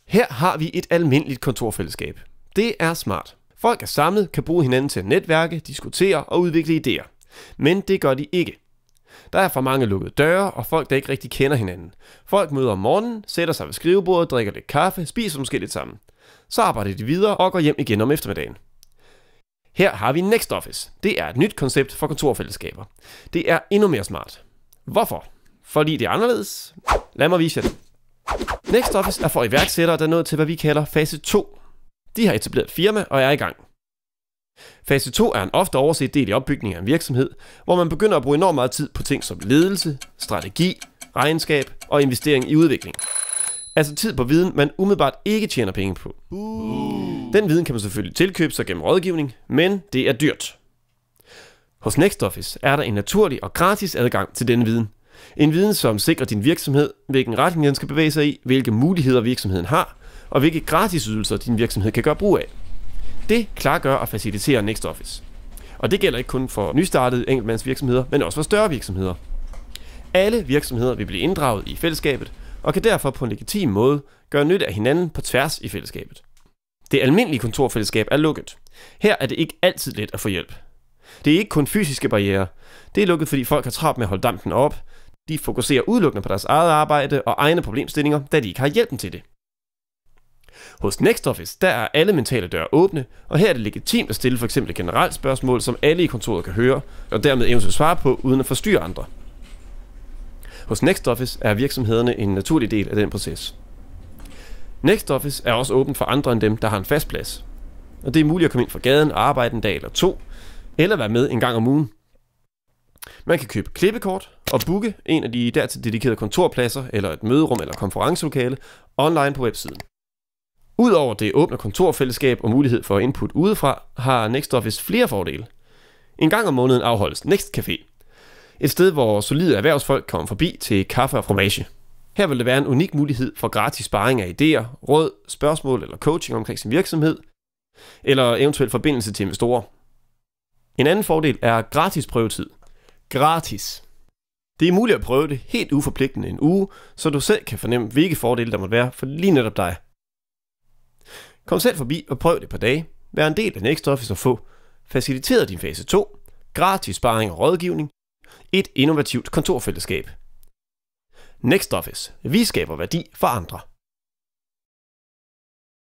Her har vi et almindeligt kontorfællesskab. Det er smart. Folk er samlet, kan bruge hinanden til at netværke, diskutere og udvikle idéer. Men det gør de ikke. Der er for mange lukkede døre og folk, der ikke rigtig kender hinanden. Folk møder om morgenen, sætter sig ved skrivebordet, drikker lidt kaffe, spiser måske lidt sammen. Så arbejder de videre og går hjem igen om eftermiddagen. Her har vi NextOffice. Det er et nyt koncept for kontorfællesskaber. Det er endnu mere smart. Hvorfor? Fordi det er anderledes? Lad mig vise jer det. NextOffice er for iværksættere, der er nået til, hvad vi kalder fase 2. De har etableret et firma og er i gang. Fase 2 er en ofte overset del i opbygningen af en virksomhed, hvor man begynder at bruge enormt meget tid på ting som ledelse, strategi, regnskab og investering i udvikling. Altså tid på viden, man umiddelbart ikke tjener penge på. Den viden kan man selvfølgelig tilkøbe sig gennem rådgivning, men det er dyrt. Hos NextOffice er der en naturlig og gratis adgang til denne viden. En viden, som sikrer din virksomhed, hvilken retning den skal bevæge sig i, hvilke muligheder virksomheden har, og hvilke gratisydelser din virksomhed kan gøre brug af. Det klargør og faciliterer NextOffice. Og det gælder ikke kun for nystartede enkeltmandsvirksomheder, men også for større virksomheder. Alle virksomheder vil blive inddraget i fællesskabet, og kan derfor på en legitim måde gøre nytte af hinanden på tværs i fællesskabet. Det almindelige kontorfællesskab er lukket. Her er det ikke altid let at få hjælp. Det er ikke kun fysiske barrierer. Det er lukket, fordi folk har travlt med at holde dampen op. De fokuserer udelukkende på deres eget arbejde og egne problemstillinger, da de ikke har hjælpen til det. Hos NextOffice, der er alle mentale døre åbne, og her er det legitimt at stille f.eks. et generelt spørgsmål, som alle i kontoret kan høre, og dermed eventuelt svare på, uden at forstyrre andre. Hos NextOffice er virksomhederne en naturlig del af den proces. NextOffice er også åbent for andre end dem, der har en fast plads. Og det er muligt at komme ind fra gaden og arbejde en dag eller to, eller være med en gang om ugen. Man kan købe klippekort og booke en af de dertil dedikerede kontorpladser, eller et møderum eller konferencelokale, online på websiden. Udover det åbne kontorfællesskab og mulighed for input udefra, har NextOffice flere fordele. En gang om måneden afholdes Next Café. Et sted, hvor solide erhvervsfolk kommer forbi til kaffe og fromage. Her vil det være en unik mulighed for gratis sparring af idéer, råd, spørgsmål eller coaching omkring sin virksomhed, eller eventuelt forbindelse til investorer. En anden fordel er gratis prøvetid. Gratis. Det er muligt at prøve det helt uforpligtende en uge, så du selv kan fornemme, hvilke fordele der måtte være for lige netop dig. Kom selv forbi og prøv det på dage. Vær en del af NextOffice og få faciliteret din fase 2, gratis sparring og rådgivning, et innovativt kontorfællesskab. NextOffice. Vi skaber værdi for andre.